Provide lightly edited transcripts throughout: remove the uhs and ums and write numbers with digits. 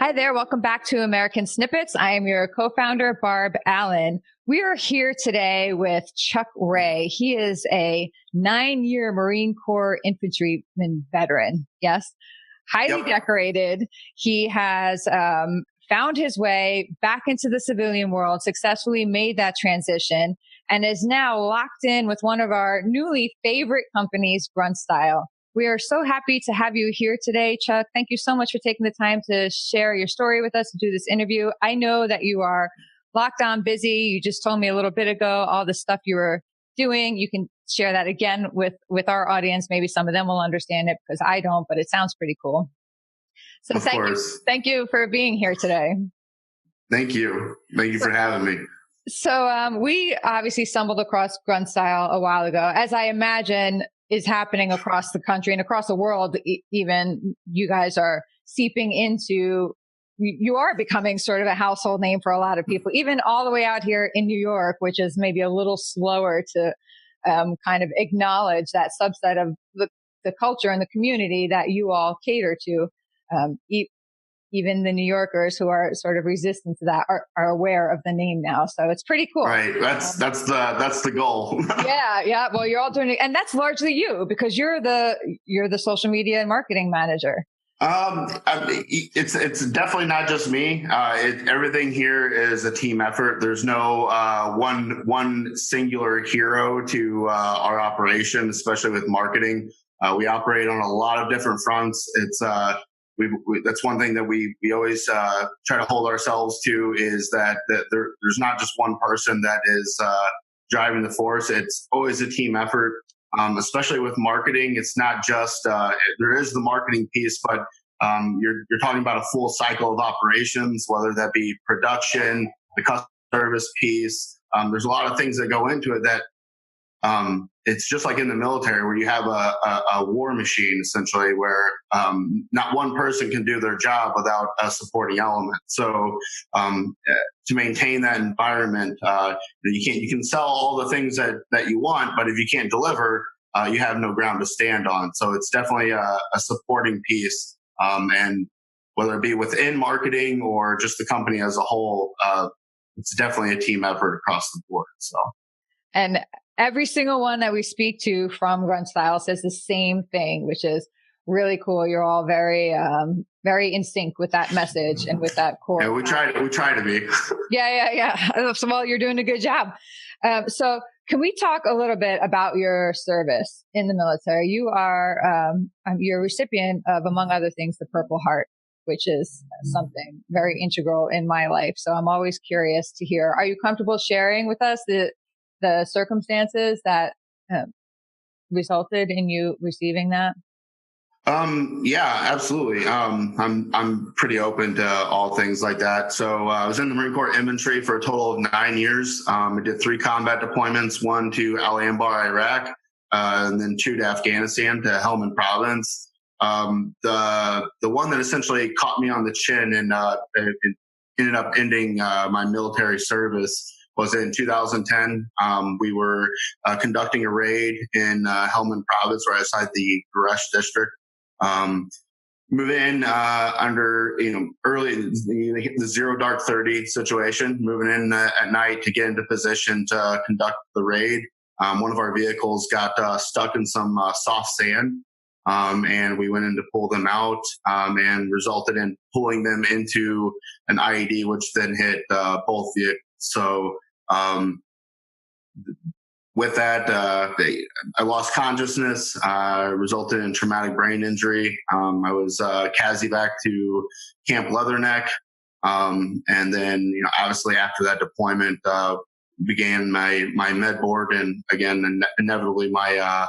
Hi there. Welcome back to American Snippets. I am your co-founder, Barb Allen. We are here today with Chuck Ray. He is a 9-year Marine Corps infantryman veteran. Yes. Highly decorated. He has found his way back into the civilian world, successfully made that transition, and is now locked in with one of our newly favorite companies, Grunt. We are so happy to have you here today, Chuck. Thank you so much for taking the time to share your story with us and do this interview. I know that you are locked on busy. You just told me a little bit ago all the stuff you were doing. You can share that again with our audience. Maybe some of them will understand it because I don't, but it sounds pretty cool. So thank you for being here today. Thank you. Thank you for having me. So we obviously stumbled across Grunt a while ago, as I imagine is happening across the country and across the world. Even you guys are seeping into, you are becoming sort of a household name for a lot of people, even all the way out here in New York, which is maybe a little slower to kind of acknowledge that subset of the culture and the community that you all cater to. Even the New Yorkers who are sort of resistant to that are aware of the name now. So it's pretty cool. Right. That's the goal. Yeah. Well, you're all doing it. And that's largely you because you're the social media and marketing manager. It's definitely not just me. Everything here is a team effort. There's no one singular hero to our operation, especially with marketing. We operate on a lot of different fronts. It's that's one thing that we always try to hold ourselves to is that there's not just one person that is driving the force. It's always a team effort, especially with marketing. It's not just there is the marketing piece, but you're talking about a full cycle of operations, whether that be production, the customer service piece. There's a lot of things that go into it that it's just like in the military where you have a war machine, essentially, where not one person can do their job without a supporting element. So to maintain that environment, you can sell all the things that you want, but if you can't deliver, you have no ground to stand on. So it's definitely a supporting piece. And whether it be within marketing or just the company as a whole, it's definitely a team effort across the board. So. And every single one that we speak to from Grunt says the same thing, which is really cool. You're all very, very in sync with that message and with that core. Yeah, we try to be. Yeah. So, well, you're doing a good job. So can we talk a little bit about your service in the military? You are, you're a recipient of, among other things, the Purple Heart, which is something very integral in my life. So I'm always curious to hear, are you comfortable sharing with us the circumstances that resulted in you receiving that? Yeah, absolutely. I'm pretty open to all things like that. So I was in the Marine Corps infantry for a total of 9 years. I did 3 combat deployments, 1 to Al Anbar, Iraq, and then 2 to Afghanistan to Helmand Province. The one that essentially caught me on the chin and it ended up ending my military service was in 2010. We were conducting a raid in Helmand Province, right outside the Grunt district. Move in under early the 0 dark 30 situation. Moving in at night to get into position to conduct the raid. One of our vehicles got stuck in some soft sand, and we went in to pull them out, and resulted in pulling them into an IED, which then hit both vehicles. So with that, I lost consciousness, resulted in traumatic brain injury. I was CASEVAC to Camp Leatherneck. And then, obviously after that deployment, began my med board and again, inevitably my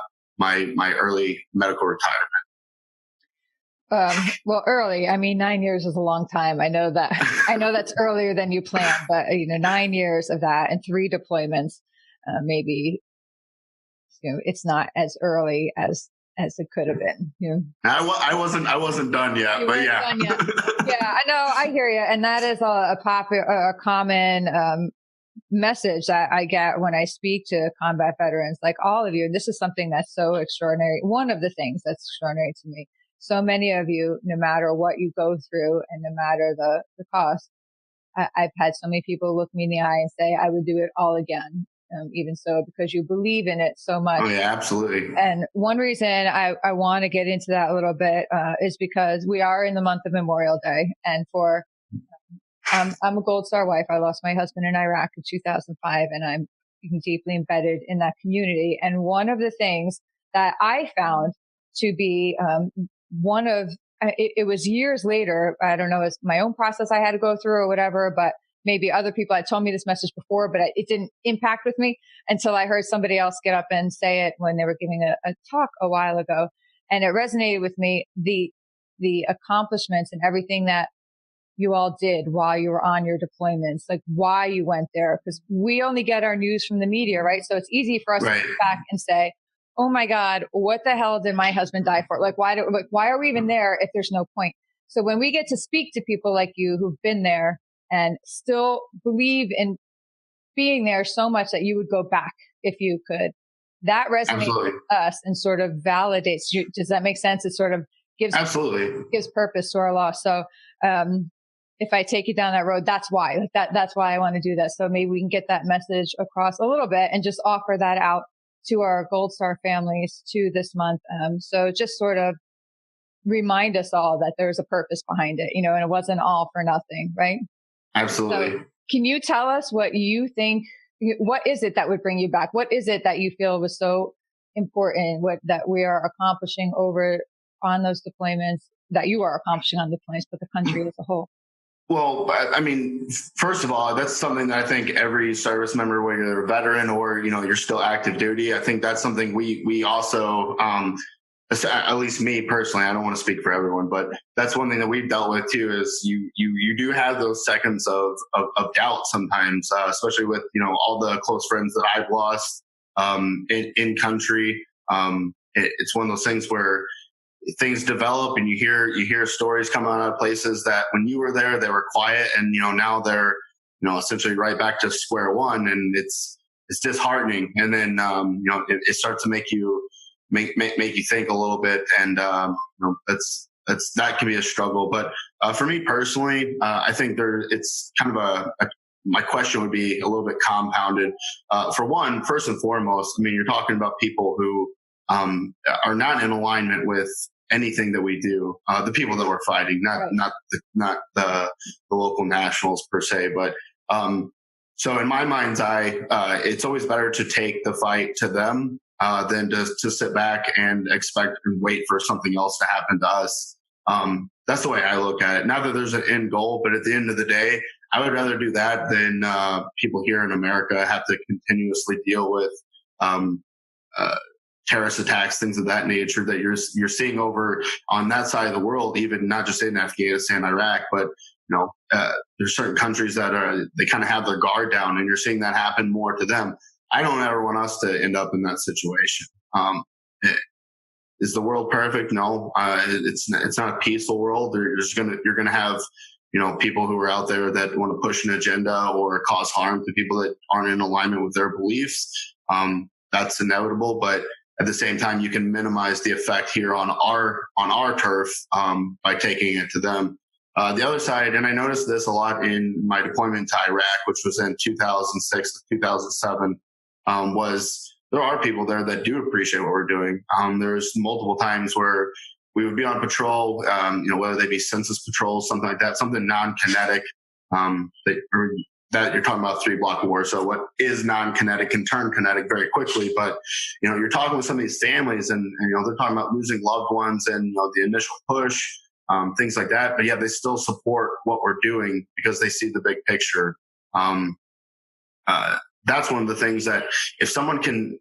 early medical retirement. Well, early, 9 years is a long time. I know that's earlier than you planned, but 9 years of that and 3 deployments, maybe, it's not as early as it could have been. I wasn't done yet, but yeah. Done yet. Yeah, I know. I hear you. And that is a common, message that I get when I speak to combat veterans, like all of you. And this is something that's so extraordinary. One of the things that's extraordinary to me so many of you, no matter what you go through and no matter the cost, I've had so many people look me in the eye and say, I would do it all again. Even so, because you believe in it so much. Oh yeah, absolutely. And one reason I want to get into that a little bit is because we are in the month of Memorial Day, and I'm a Gold Star wife. I lost my husband in Iraq in 2005, and I'm deeply embedded in that community. And one of the things that I found to be it was years later. I don't know, it's my own process I had to go through or whatever, but maybe other people had told me this message before, but it didn't impact with me until I heard somebody else get up and say it when they were giving a talk a while ago. And it resonated with me, the accomplishments and everything that you all did while you were on your deployments, like why you went there. Because we only get our news from the media, right? So it's easy for us to sit back and say, oh my God, what the hell did my husband die for? Like, why are we even there if there's no point? So when we get to speak to people like you who've been there and still believe in being there so much that you would go back if you could, that resonates with us and sort of validates you. Does that make sense? It sort of gives purpose to our loss. So, if I take you down that road, that's why. That's why I want to do that. So maybe we can get that message across a little bit and just offer that out to our Gold Star families too this month. So just sort of remind us all that there's a purpose behind it, and it wasn't all for nothing, right? Absolutely. So can you tell us what you think? What is it that would bring you back? What is it that you feel was so important? That we are accomplishing over on those deployments, that you are accomplishing on deployments, but the country as a whole? Well, I mean, first of all, that's something that I think every service member, whether you're a veteran or, you're still active duty, I think that's something we also, at least me personally, I don't want to speak for everyone, but that's one thing that we've dealt with too, is you do have those seconds of doubt sometimes, especially with, all the close friends that I've lost, in country. It's one of those things where things develop and you hear stories come out of places that when you were there, they were quiet, and, now they're, essentially right back to square one, and it's disheartening. And then, it starts to make you think a little bit. And, that can be a struggle. But, for me personally, I think it's kind of my question would be a little bit compounded. For one, first and foremost, I mean, you're talking about people who, are not in alignment with anything that we do. The people that we're fighting, not the local nationals per se, but so in my mind's eye, it's always better to take the fight to them than to sit back and expect and wait for something else to happen to us. That's the way I look at it. Not that there's an end goal, but at the end of the day, I would rather do that than people here in America have to continuously deal with terrorist attacks, things of that nature that you're seeing over on that side of the world, even not just in Afghanistan, Iraq, but there's certain countries that they kind of have their guard down, and you're seeing that happen more to them. I don't ever want us to end up in that situation. Is the world perfect? No, it's not a peaceful world. You're gonna have people who are out there that want to push an agenda or cause harm to people that aren't in alignment with their beliefs. That's inevitable, but at the same time, you can minimize the effect here on our turf by taking it to them. The other side, and I noticed this a lot in my deployment to Iraq, which was in 2006 to 2007, was there are people there that do appreciate what we're doing. There's multiple times where we would be on patrol, whether they be census patrols, something like that, something non-kinetic, that you're talking about 3-block war. So what is non-kinetic can turn kinetic very quickly. But, you're talking with some of these families and they're talking about losing loved ones and, the initial push, things like that. But yeah, they still support what we're doing because they see the big picture. That's one of the things that if someone can,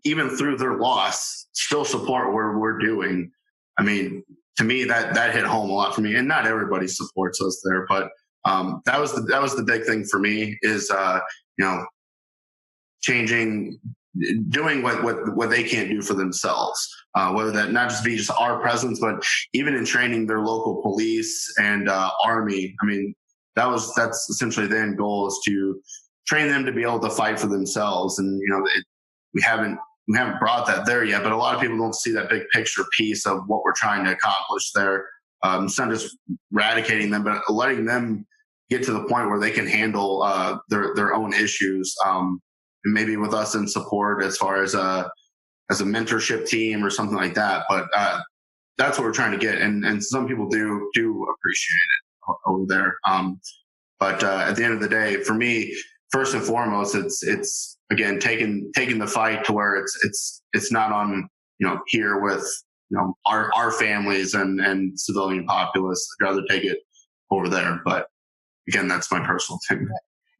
even through their loss, still support what we're doing, I mean, to me, that hit home a lot for me. And not everybody supports us there, but that was the big thing for me is, changing, doing what they can't do for themselves, whether that not just be just our presence, but even in training their local police and army. I mean, that's essentially the end goal, is to train them to be able to fight for themselves. And, we haven't brought that there yet, but a lot of people don't see that big picture piece of what we're trying to accomplish there. It's not just eradicating them, but letting them get to the point where they can handle their own issues, and maybe with us in support as far as a mentorship team or something like that. But that's what we're trying to get, and some people do appreciate it over there. But at the end of the day, for me, first and foremost, it's again taking the fight to where it's not on here with our families and civilian populace. I'd rather take it over there. But again, that's my personal thing.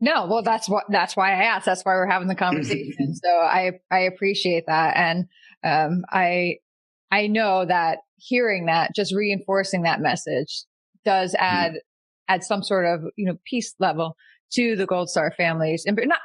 No, well, that's why I asked. That's why we're having the conversation. So I appreciate that. And I know that hearing that, just reinforcing that message does add some sort of, peace level to the Gold Star families, and not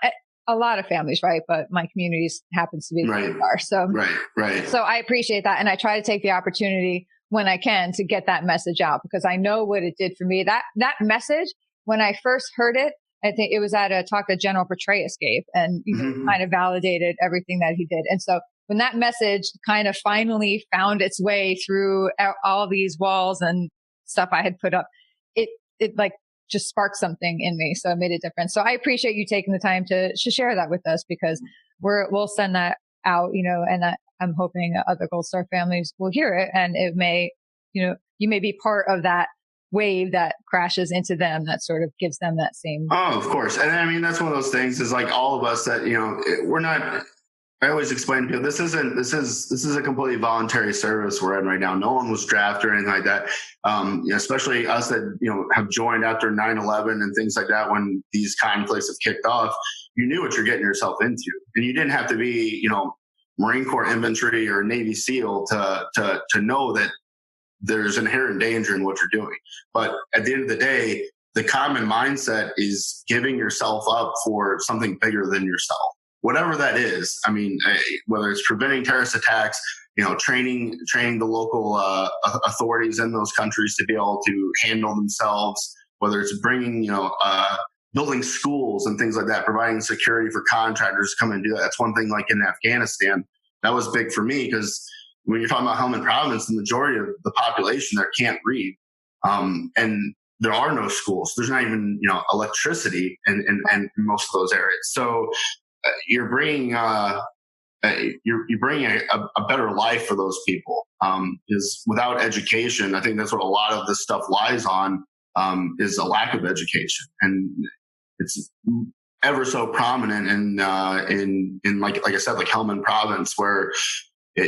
a lot of families, right? But my communities happens to be the Gold Star. So, right. So I appreciate that. And I try to take the opportunity when I can to get that message out, because I know what it did for me. That message, when I first heard it, I think it was at a talk that General Petraeus gave, and kind of validated everything that he did. And so when that message kind of finally found its way through all these walls and stuff I had put up, it like just sparked something in me. So it made a difference. So I appreciate you taking the time to share that with us, because we'll send that out, and I'm hoping other Gold Star families will hear it, and it may, you may be part of that wave that crashes into them, that sort of gives them that same. Oh, of course. And I mean, that's one of those things, is like all of us that, we're not, I always explain to people, this is a completely voluntary service we're in right now. No one was drafted or anything like that. Especially us that, have joined after 9/11 and things like that. When these conflicts have kicked off, you knew what you're getting yourself into, and you didn't have to be, Marine Corps infantry or Navy SEAL to know that there's inherent danger in what you're doing. But at the end of the day, the common mindset is giving yourself up for something bigger than yourself, whatever that is. I mean, whether it's preventing terrorist attacks, training the local authorities in those countries to be able to handle themselves, whether it's bringing, building schools and things like that, providing security for contractors to come and do that. That's one thing. Like in Afghanistan, that was big for me, because when you're talking about Helmand Province, the majority of the population there can't read, and there are no schools. There's not even electricity in most of those areas. So you're bringing a better life for those people. Is without education, I think that's what a lot of this stuff lies on, is a lack of education, and it's ever so prominent in like I said, like Helmand Province, where they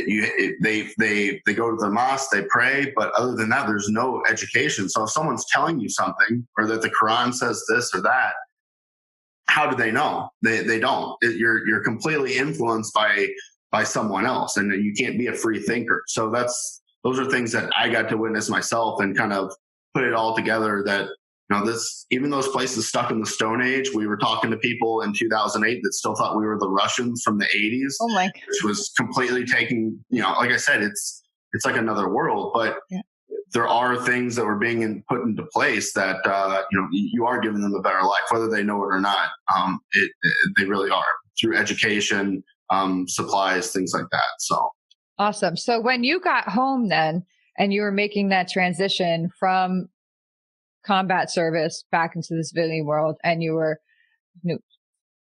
go to the mosque, they pray, but other than that, there's no education. So if someone's telling you something, or that the Quran says this or that, how do they know? They don't. You're completely influenced by someone else, and you can't be a free thinker. So those are things that I got to witness myself, and kind of put it all together. That even those places stuck in the Stone Age, we were talking to people in 2008 that still thought we were the Russians from the 80s. Oh my! Which was completely taking. Like I said, it's like another world, but. Yeah. There are things that were being put into place that, you are giving them a better life, whether they know it or not. They really are, through education, supplies, things like that. So awesome. So when you got home then, and you were making that transition from combat service back into the civilian world, and you were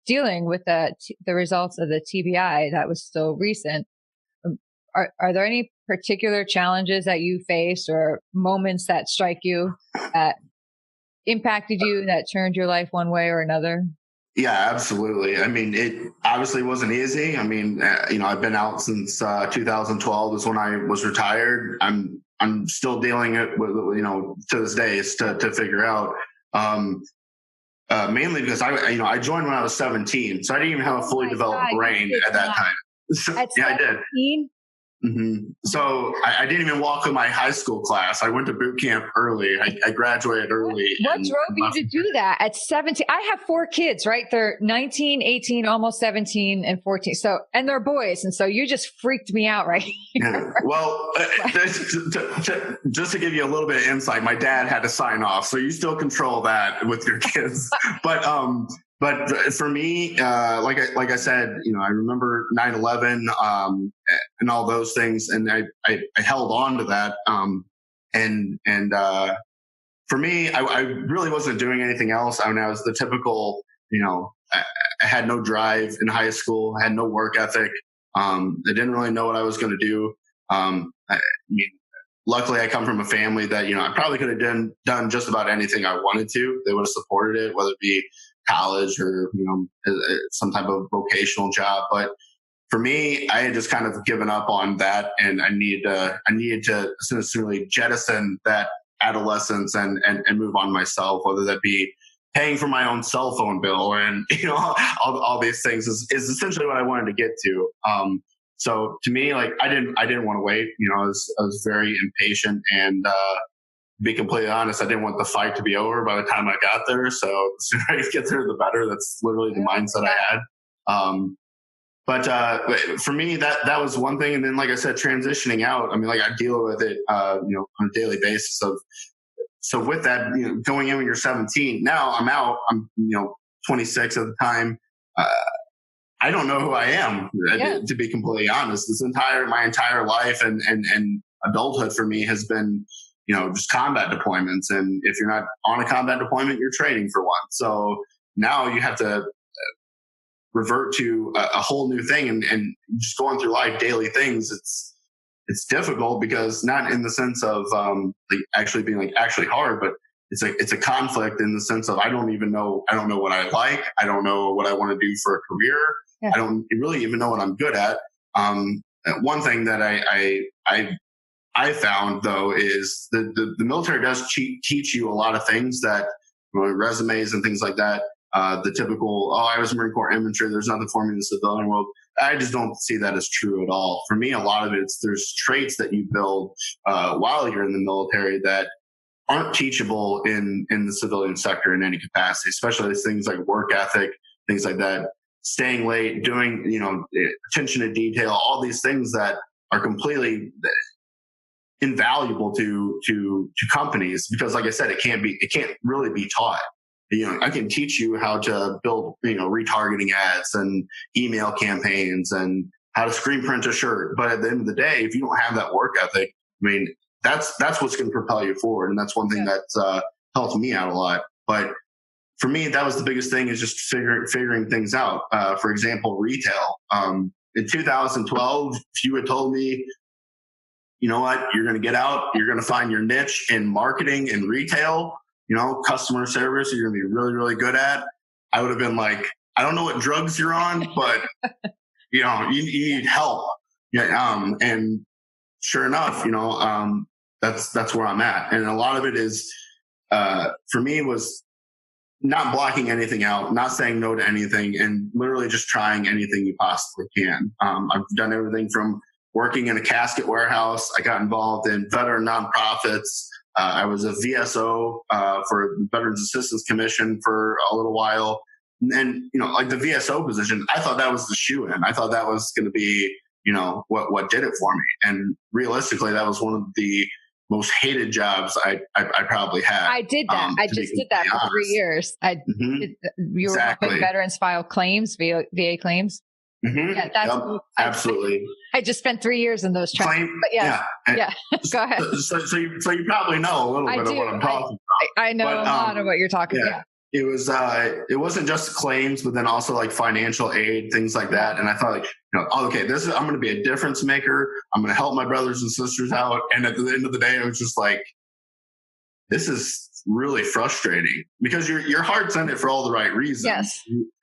dealing with the results of the TBI that was still recent, are there any particular challenges that you faced, or moments that strike you that impacted you, that turned your life one way or another? Yeah, absolutely. I mean, it obviously wasn't easy. I mean, I've been out since 2012 is when I was retired. I'm still dealing it with, to this day, is to figure out. Mainly because I joined when I was 17, so I didn't even have a fully developed brain at that time. At 17? I did. Mm-hmm. So I didn't even walk in my high school class. I went to boot camp early. I graduated early. What drove you to do that at 17? I have 4 kids, right? They're 19, 18, almost 17, and 14. So, and they're boys. And so you just freaked me out, right? Yeah. Well, just to give you a little bit of insight, my dad had to sign off. So you still control that with your kids. But but for me, like I said, I remember 9/11 and all those things, and I held on to that. For me, I really wasn't doing anything else. I mean, I was the typical, I had no drive in high school. I had no work ethic. I didn't really know what I was going to do. I mean, luckily, I come from a family that, I probably could have done just about anything I wanted to. They would have supported it, whether it be college or, some type of vocational job. But for me, I had just kind of given up on that, and I needed to essentially jettison that adolescence and move on myself, whether that be paying for my own cell phone bill and all these things is essentially what I wanted to get to. So to me, like I didn't want to wait. I was very impatient, and to be completely honest, I didn't want the fight to be over by the time I got there. So the sooner I get there, the better. That's literally the mindset I had. But for me, that was one thing. And then, like I said, transitioning out, I mean, like I deal with it, on a daily basis so with that, going in when you're 17, now I'm out, I'm, 26 at the time. I don't know who I am, to be completely honest. My entire life and adulthood for me has been, just combat deployments. And if you're not on a combat deployment, you're training for one. So now you have to revert to a whole new thing, and just going through life, daily things. It's difficult because not in the sense of like actually being like actually hard, but it's a conflict in the sense of I don't know what I like. I don't know what I want to do for a career. Yeah. I don't really even know what I'm good at. One thing that I found though is the military does teach you a lot of things that resumes and things like that. The typical, I was Marine Corps infantry, there's nothing for me in the civilian world. I just don't see that as true at all. For me, a lot of there's traits that you build while you're in the military that aren't teachable in the civilian sector in any capacity, especially things like work ethic, things like that, staying late, doing, attention to detail, all these things that are completely invaluable to companies, because like I said, it can't really be taught. I can teach you how to build, retargeting ads and email campaigns and how to screen print a shirt. But at the end of the day, if you don't have that work ethic, I mean, that's what's going to propel you forward. And that's one thing that's helped me out a lot. But for me, that was the biggest thing, is just figuring things out. For example, retail. In 2012, if you had told me, you know what, you're going to get out, you're going to find your niche in marketing and retail, customer service, you're going to be really, really good at, I would have been like, I don't know what drugs you're on, but you need help. Yeah. And sure enough, that's where I'm at. And a lot of it is, for me, was not blocking anything out, not saying no to anything, and literally just trying anything you possibly can. I've done everything from working in a casket warehouse. I got involved in veteran nonprofits. I was a VSO for the Veterans Assistance Commission for a little while. And, like the VSO position, I thought that was the shoe-in. I thought that was going to be, what did it for me. And realistically, that was one of the most hated jobs I probably had. I did that. I just did that for 3 years. You were helping veterans file claims, VA claims. Mm-hmm. Yeah, that's absolutely. I just spent 3 years in those tracks. But yeah. Go ahead. So you probably know a little bit of what I'm talking about. I know a lot of what you're talking about. It was it wasn't just claims, but then also like financial aid, things like that. And I thought, okay, I'm going to be a difference maker. I'm going to help my brothers and sisters out. And at the end of the day, I was just like, this is really frustrating, because your heart's in it for all the right reasons. Yes.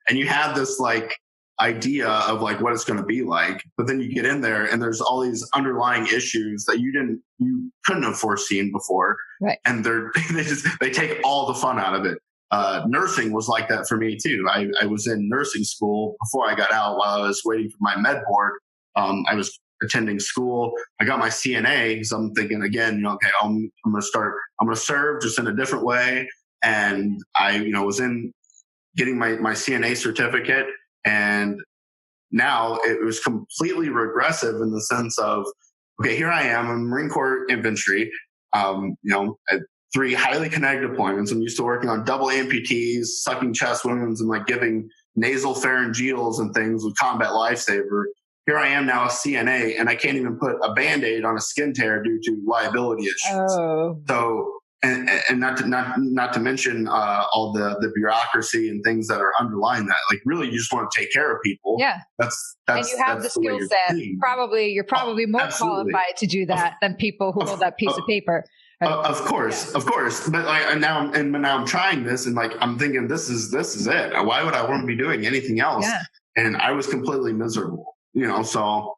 And you have this like idea of like what it's going to be like, but then you get in there and there's all these underlying issues that you couldn't have foreseen before. Right. And they take all the fun out of it. Nursing was like that for me too. I was in nursing school before I got out. While I was waiting for my med board, I was attending school. I got my CNA, so I'm thinking again, okay, I'm going to serve just in a different way. And I, was in getting my CNA certificate. And now it was completely regressive in the sense of, okay, here I am, I'm Marine Corps infantry, 3 highly connected deployments. I'm used to working on double amputees, sucking chest wounds, and like giving nasal pharyngeals and things with Combat Lifesaver. Here I am now a CNA, and I can't even put a Band-Aid on a skin tear due to liability issues. Oh. So, and not to mention all the bureaucracy and things that are underlying that. Like, really, you just want to take care of people. Yeah. That's and you have the skill set. You're probably more qualified to do that than people who hold that piece of paper. Of course. But like now I'm trying this, and like I'm thinking this is it. Why would I want to be doing anything else? Yeah. And I was completely miserable. So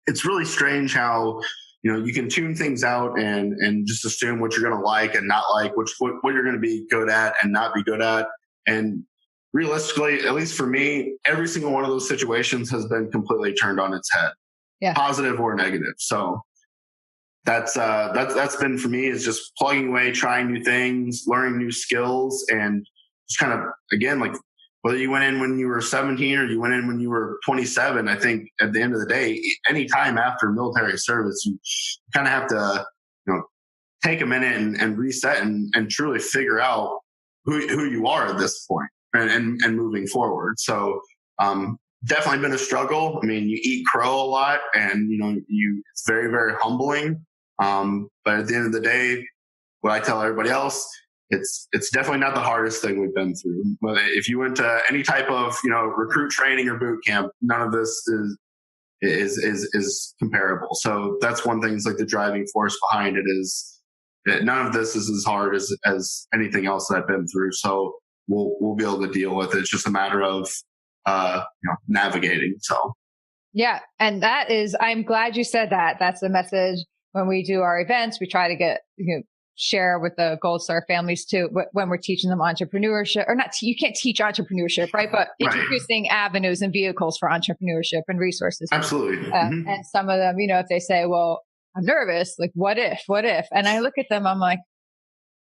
it's really strange how you can tune things out and just assume what you're going to like and not like, what you're going to be good at and not be good at. And realistically, at least for me, every single one of those situations has been completely turned on its head, positive or negative. So that's been for me, is just plugging away, trying new things, learning new skills, and just kind of, again, like whether you went in when you were 17 or you went in when you were 27, I think at the end of the day, any time after military service, you kind of have to, take a minute and reset and truly figure out who you are at this point and moving forward. So, definitely been a struggle. I mean, you eat crow a lot, and it's very, very humbling. But at the end of the day, what I tell everybody else, it's definitely not the hardest thing we've been through. But if you went to any type of recruit training or boot camp, none of this is comparable. So that's one thing. Is like the driving force behind it is that none of this is as hard as anything else that I've been through. So we'll be able to deal with it. It's just a matter of navigating. So yeah, and I'm glad you said that. That's the message when we do our events. We try to get share with the Gold Star families too, when we're teaching them entrepreneurship, or not. You can't teach entrepreneurship, right? But introducing avenues and vehicles for entrepreneurship and resources. Absolutely. And some of them, if they say, well, I'm nervous, like, what if? And I look at them, I'm like,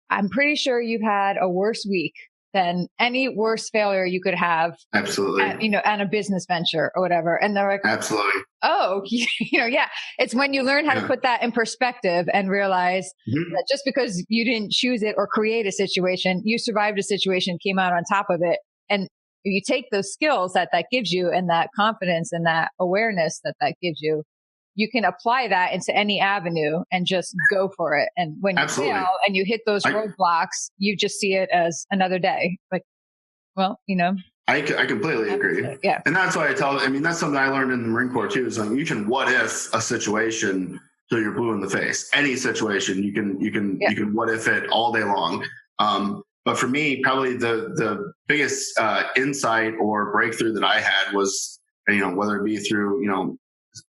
I'm pretty sure you've had a worse week than any worse failure you could have. Absolutely. At a business venture or whatever. And they're like, absolutely. Oh, yeah. It's when you learn how to put that in perspective and realize that just because you didn't choose it or create a situation, you survived a situation, came out on top of it. And if you take those skills that gives you, and that confidence and that awareness that gives you, you can apply that into any avenue and just go for it. And when you fail and you hit those roadblocks, you just see it as another day. Like, well, I completely agree. Yeah. And that's why that's something I learned in the Marine Corps too, is like you can what if a situation till you're blue in the face. Any situation you can what if it all day long. But for me, probably the biggest insight or breakthrough that I had was, whether it be through,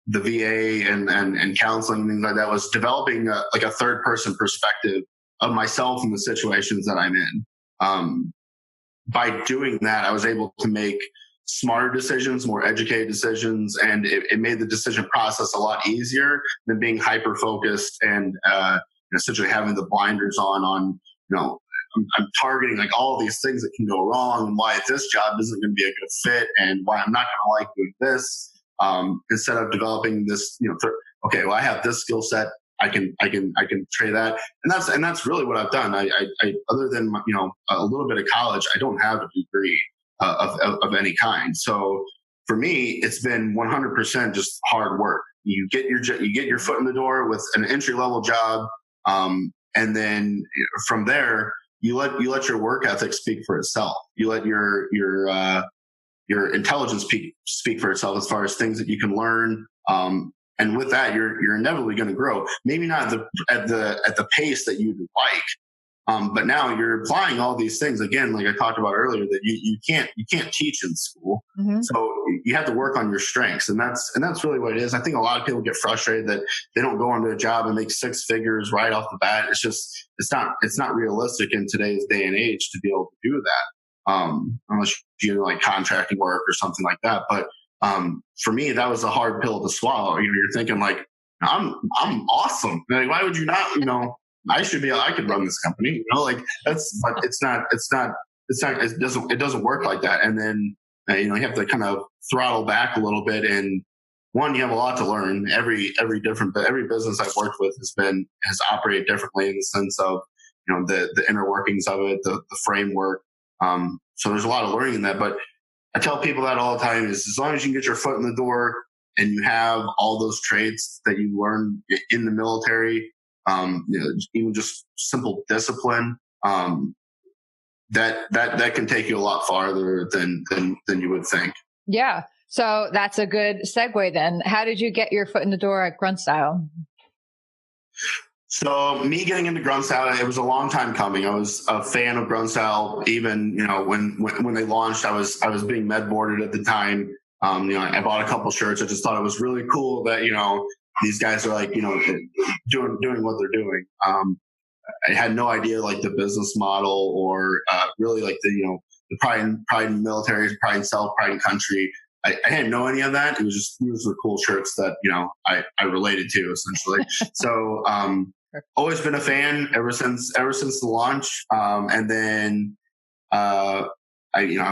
the VA and counseling and things like that, was developing a third person perspective of myself and the situations that I'm in. By doing that, I was able to make smarter decisions, more educated decisions, and it made the decision process a lot easier than being hyper focused and essentially having the blinders on. I'm targeting like all these things that can go wrong, and why this job isn't going to be a good fit, and why I'm not going to like doing this. Instead of developing this, okay, well, I have this skill set, I can trade that, and that's really what I've done. I other than a little bit of college, I don't have a degree of any kind. So for me, it's been 100% just hard work. You get your foot in the door with an entry level job, and then from there, you let your work ethic speak for itself. You let your intelligence speak for itself as far as things that you can learn. And with that, you're inevitably going to grow. Maybe not at the pace that you'd like, but now you're applying all these things again, like I talked about earlier, that you can't teach in school. Mm-hmm. So you have to work on your strengths, and that's really what it is. I think a lot of people get frustrated that they don't go into a job and make 6 figures right off the bat. It's not realistic in today's day and age to be able to do that. Unless you do like contracting work or something like that. But for me, that was a hard pill to swallow. You're thinking like, I'm awesome. Like, why would you not? I could run this company. But it doesn't work like that. And then you have to kind of throttle back a little bit. And one, you have a lot to learn. Every business I've worked with has operated differently in the sense of the inner workings of it, the framework. So there's a lot of learning in that, but I tell people that all the time is as long as you can get your foot in the door and you have all those traits that you learn in the military, even just simple discipline, that can take you a lot farther than you would think. Yeah. So that's a good segue then. How did you get your foot in the door at Grunt Style? So me getting into Grunt Style, it was a long time coming. I was a fan of Grunt Style. Even, when they launched, I was being med boarded at the time. I bought a couple shirts. I just thought it was really cool that, these guys are like, doing what they're doing. I had no idea like the business model or really like the pride in military, pride in self, pride in country. I didn't know any of that. It was just, these were cool shirts that, I related to essentially. So, always been a fan ever since the launch. And then, I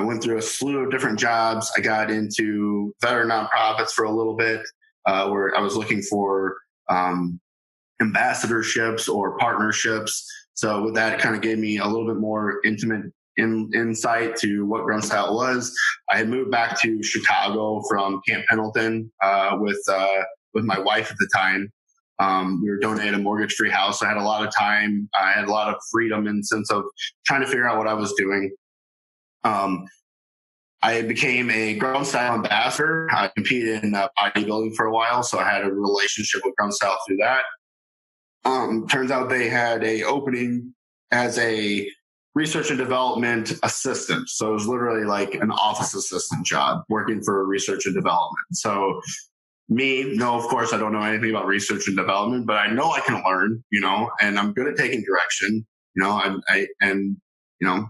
went through a slew of different jobs. I got into veteran nonprofits for a little bit, where I was looking for, ambassadorships or partnerships. So with that, it kind of gave me a little bit more intimate insight to what Grunt Style was. I had moved back to Chicago from Camp Pendleton with my wife at the time. We were donated a mortgage-free house. I had a lot of time. I had a lot of freedom in the sense of trying to figure out what I was doing. I became a Grunt Style ambassador. I competed in bodybuilding for a while, so I had a relationship with Grunt Style through that. Turns out they had a opening as a research and development assistant. So it was literally like an office assistant job working for research and development. So of course I don't know anything about research and development, but I know I can learn, and I'm good at taking direction,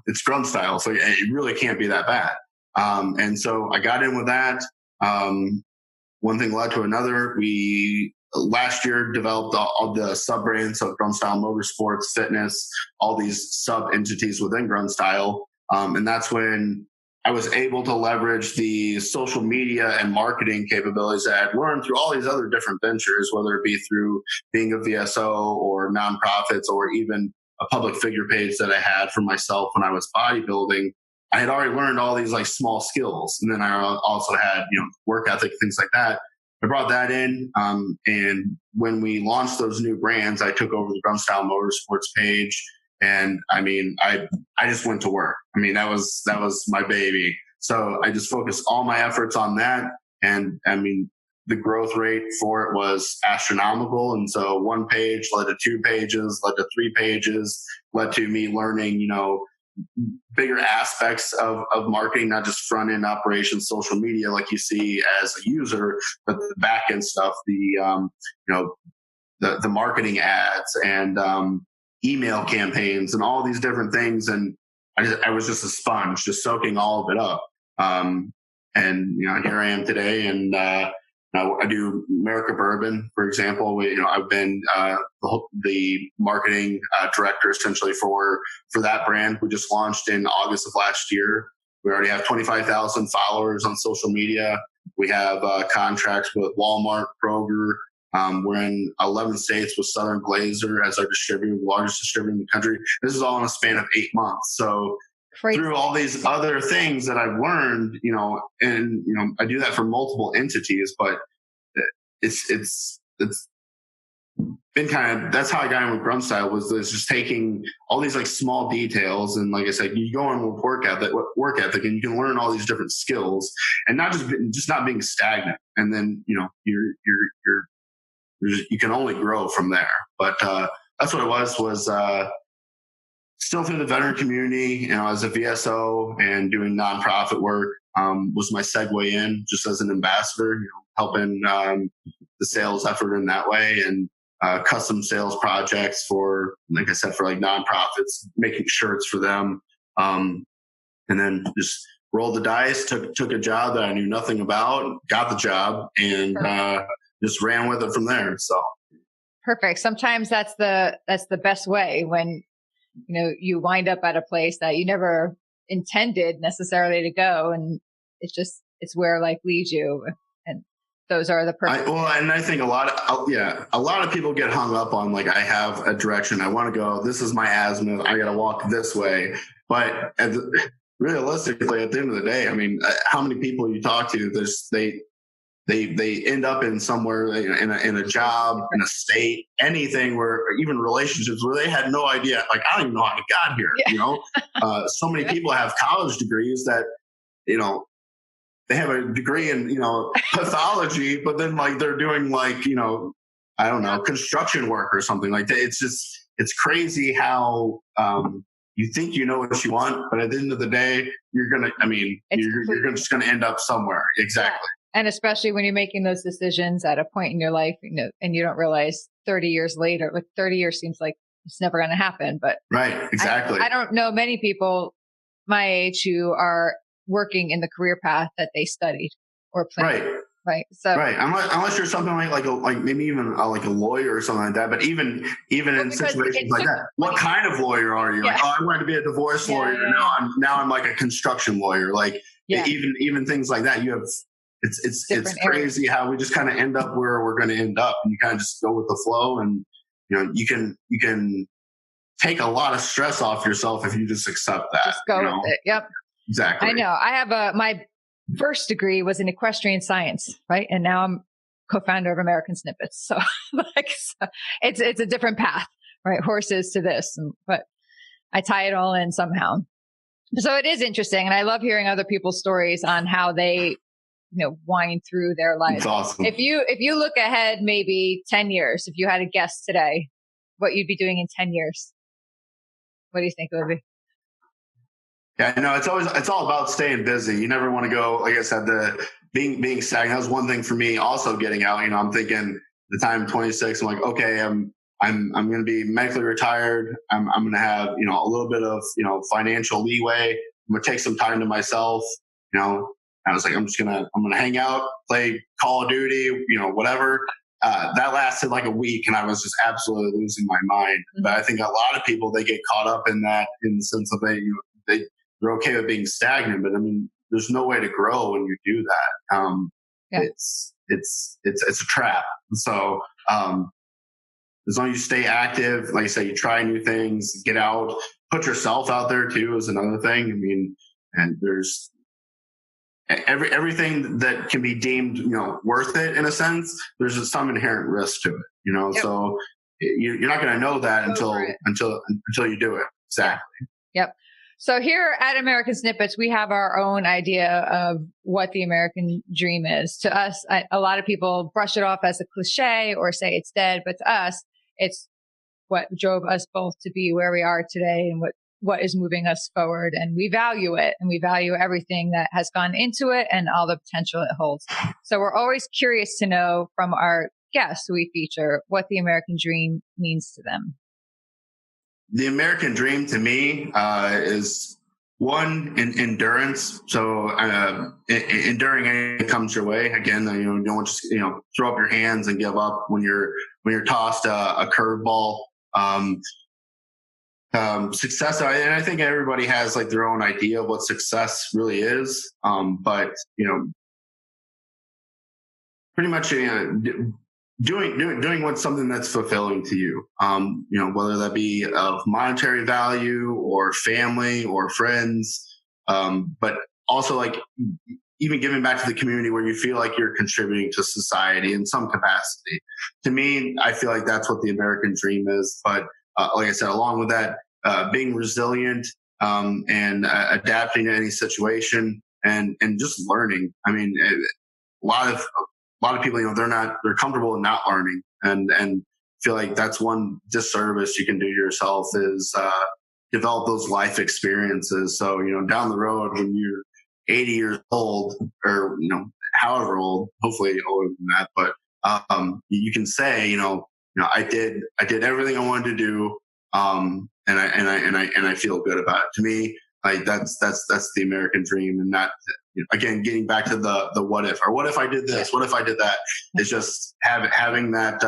it's Grunt Style. So it really can't be that bad. And so I got in with that. One thing led to another. We last year developed all the sub brands of Grunt Style Motorsports, Fitness, all these sub entities within Grunt Style. And that's when I was able to leverage the social media and marketing capabilities that I'd learned through all these other different ventures, whether it be through being a VSO or nonprofits or even a public figure page that I had for myself when I was bodybuilding. I had already learned all these like small skills. And then I also had, work ethic, things like that. I brought that in. And when we launched those new brands, I took over the Grunt Style Motorsports page. And I just went to work. That was my baby. So I just focused all my efforts on that. And the growth rate for it was astronomical. And so one page led to 2 pages, led to 3 pages, led to me learning, bigger aspects of marketing, not just front end operations, social media, like you see as a user, but the back end stuff, the marketing ads and, email campaigns and all these different things. And I was just a sponge, just soaking all of it up. And here I am today. And, I do America Bourbon, for example. I've been the marketing director essentially for that brand. We just launched in August of last year. We already have 25,000 followers on social media. We have contracts with Walmart, Kroger. We're in 11 states with Southern Glazer as our distributor, the largest distributor in the country. This is all in a span of 8 months. So through all these other things that I've learned, I do that for multiple entities, but it's been that's how I got in with Grunt Style was just taking all these like small details. And like I said, you go in with work ethic and you can learn all these different skills and not just not being stagnant. And then, you can only grow from there. But, that's what it was still through the veteran community, as a VSO and doing nonprofit work, was my segue in just as an ambassador, helping, the sales effort in that way and, custom sales projects for, like I said, for like nonprofits, making shirts for them. And then just rolled the dice, took a job that I knew nothing about, got the job and, just ran with it from there. So. Perfect. Sometimes that's the best way when, you wind up at a place that you never intended necessarily to go. And it's where life leads you. And those are the perfect. And I think a lot of people get hung up on like, I have a direction I want to go. This is my azimuth. I got to walk this way. But realistically, at the end of the day, I mean, how many people you talk to, they end up in somewhere in a job, in a state, anything where, even relationships where they had no idea. Like, I don't even know how I got here. Yeah. So many people have college degrees that, they have a degree in, pathology, but then like they're doing like, I don't know, construction work or something like that. It's crazy how, you think you know what you want, but at the end of the day, you're just going to end up somewhere. Exactly. Yeah. And especially when you're making those decisions at a point in your life, and you don't realize 30 years later, like 30 years seems like it's never going to happen, but right. Exactly. I don't know many people my age who are working in the career path that they studied or planned. Right. So unless you're something like maybe even like a lawyer or something like that. But even in situations like that, what kind of lawyer are you? Yeah. Like, I wanted to be a divorce lawyer. Yeah. Now I'm like a construction lawyer. Like even things like that. You have it's crazy how we just kind of end up where we're going to end up, and you kind of just go with the flow, and you can take a lot of stress off yourself if you just accept that. Just go with it. Yep. Exactly. I know. I have my first degree was in equestrian science, right? And now I'm co-founder of American Snippets. So it's a different path, right? Horses to this, but I tie it all in somehow. So it is interesting. And I love hearing other people's stories on how they, wind through their life. It's awesome. If you look ahead, maybe 10 years, if you had a guess today, what you'd be doing in 10 years, what do you think it would be? Yeah, it's all about staying busy. You never want to go, like I said, being stagnant. That was one thing for me also getting out. I'm thinking the time I'm 26, I'm like, okay, I'm going to be medically retired. I'm going to have, a little bit of, financial leeway. I'm going to take some time to myself. I was like, I'm going to hang out, play Call of Duty, whatever. That lasted like a week, and I was just absolutely losing my mind. Mm-hmm. But I think a lot of people, they get caught up in that, in the sense of they're okay with being stagnant, but I mean, there's no way to grow when you do that. It's a trap. So, as long as you stay active, like I say, you try new things, get out, put yourself out there too is another thing. I mean, and there's everything that can be deemed, worth it in a sense. There's some inherent risk to it, Yep. So you're not going to know that until you do it. Exactly. Yep. So here at American Snippets, we have our own idea of what the American dream is. To us, a lot of people brush it off as a cliche or say it's dead, but to us, it's what drove us both to be where we are today and what is moving us forward. And we value it, and we value everything that has gone into it and all the potential it holds. So we're always curious to know from our guests who we feature what the American dream means to them. The American dream to me is one, endurance. So enduring anything comes your way. Again, you don't just throw up your hands and give up when you're tossed a curveball. Success, and I think everybody has like their own idea of what success really is. But pretty much doing what's something that's fulfilling to you, whether that be of monetary value or family or friends, but also like even giving back to the community where you feel like you're contributing to society in some capacity. To me, I feel like that's what the American dream is. But like I said, along with that, being resilient and adapting to any situation and just learning. I mean, a lot of people, they're comfortable in not learning, and feel like that's one disservice you can do yourself is develop those life experiences. So, down the road when you're 80 years old or, however old, hopefully older than that, but you can say, I did everything I wanted to do. And I feel good about it. To me, like that's the American dream, and not, again, getting back to the what if, or what if I did this, what if I did that, is just having that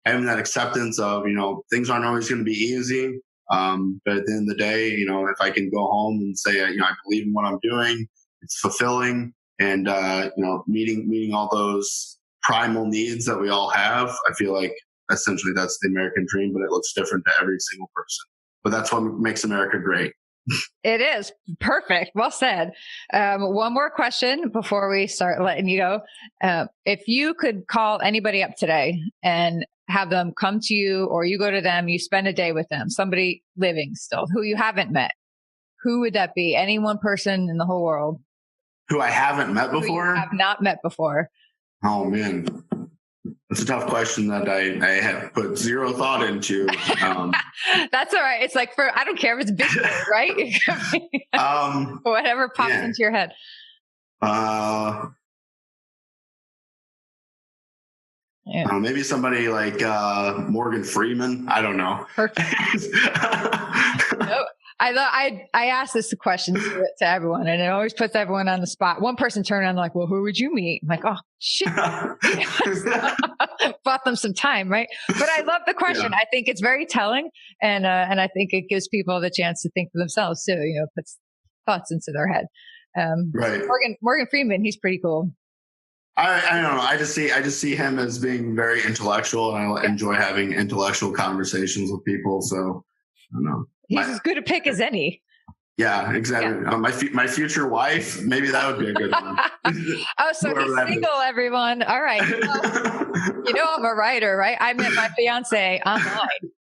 acceptance of, things aren't always going to be easy. But at the end of the day, if I can go home and say, I believe in what I'm doing, it's fulfilling, and, meeting all those primal needs that we all have. I feel like essentially that's the American dream, but it looks different to every single person. But that's what makes America great. It is perfect. Well said. One more question before we start letting you go. If you could call anybody up today and have them come to you, or you go to them, you spend a day with them, somebody living still who you haven't met, who would that be? Any one person in the whole world who I haven't met before? Who you have not met before. Oh man, it's a tough question that I have put zero thought into. That's all right. It's like I don't care if it's big word, right? Whatever pops into your head. Maybe somebody like Morgan Freeman. I don't know. Perfect. Nope. I ask this question to everyone, and it always puts everyone on the spot. One person turned around like, well, who would you meet? I'm like, oh, shit. Bought them some time, right? But I love the question. Yeah. I think it's very telling, and I think it gives people the chance to think for themselves too. Puts thoughts into their head. Right. Morgan Freeman, he's pretty cool. I don't know. I just see him as being very intellectual, and I enjoy having intellectual conversations with people. So I don't know. He's as good a pick as any. Yeah, exactly. Yeah. My future wife, maybe that would be a good one. Oh, so he's single, everyone. All right. I'm a writer, right? I met my fiance online.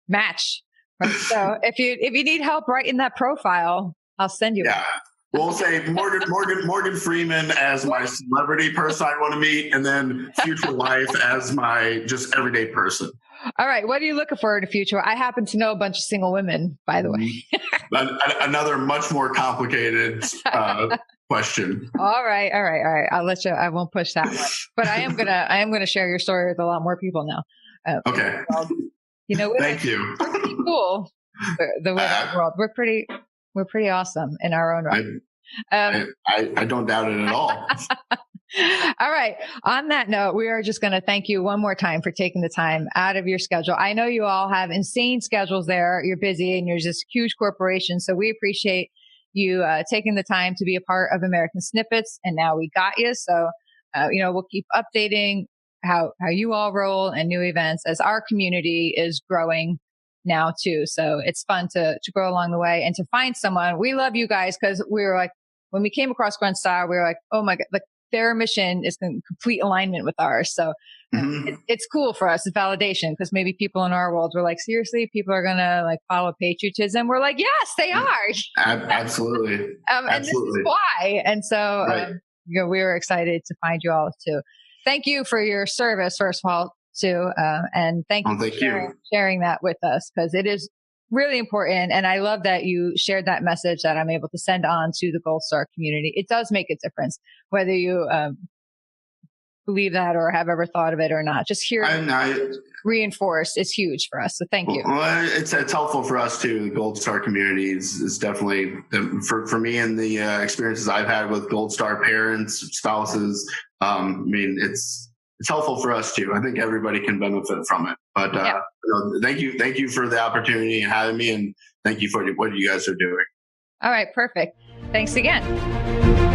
Match. Right? So if you need help writing that profile, I'll send you. Yeah. We'll say Morgan Freeman as my celebrity person I want to meet, and then future wife as my just everyday person. All right. What are you looking for in the future? I happen to know a bunch of single women, by the way. Another much more complicated question. All right. I'll let you. I won't push that one. But I am gonna share your story with a lot more people now. Okay. Thank you. We're pretty cool. The world. We're pretty awesome in our own right. I don't doubt it at all. All right. On that note, we are just going to thank you one more time for taking the time out of your schedule. I know you all have insane schedules there. You're busy and you're just huge corporations. So we appreciate you taking the time to be a part of American Snippets. And now we got you. So, we'll keep updating how you all roll and new events as our community is growing now too. So it's fun to grow along the way and to find someone. We love you guys because we were like, when we came across Grunt, we were like, oh my God, like their mission is in complete alignment with ours. So it's cool for us. It's validation because maybe people in our world were like, seriously, people are going to like follow patriotism. We're like, yes, they are. Absolutely. And this is why. And so, we were excited to find you all too. Thank you for your service, first of all, too. And thank you for sharing that with us because it is really important. And I love that you shared that message that I'm able to send on to the Gold Star community. It does make a difference, whether you believe that or have ever thought of it or not. Just hearing reinforced is huge for us. So thank you. Well, it's helpful for us too. The Gold Star community is definitely, for me and the experiences I've had with Gold Star parents, spouses. It's helpful for us too. I think everybody can benefit from it. But thank you for the opportunity and having me, and thank you for what you guys are doing. All right, perfect. Thanks again.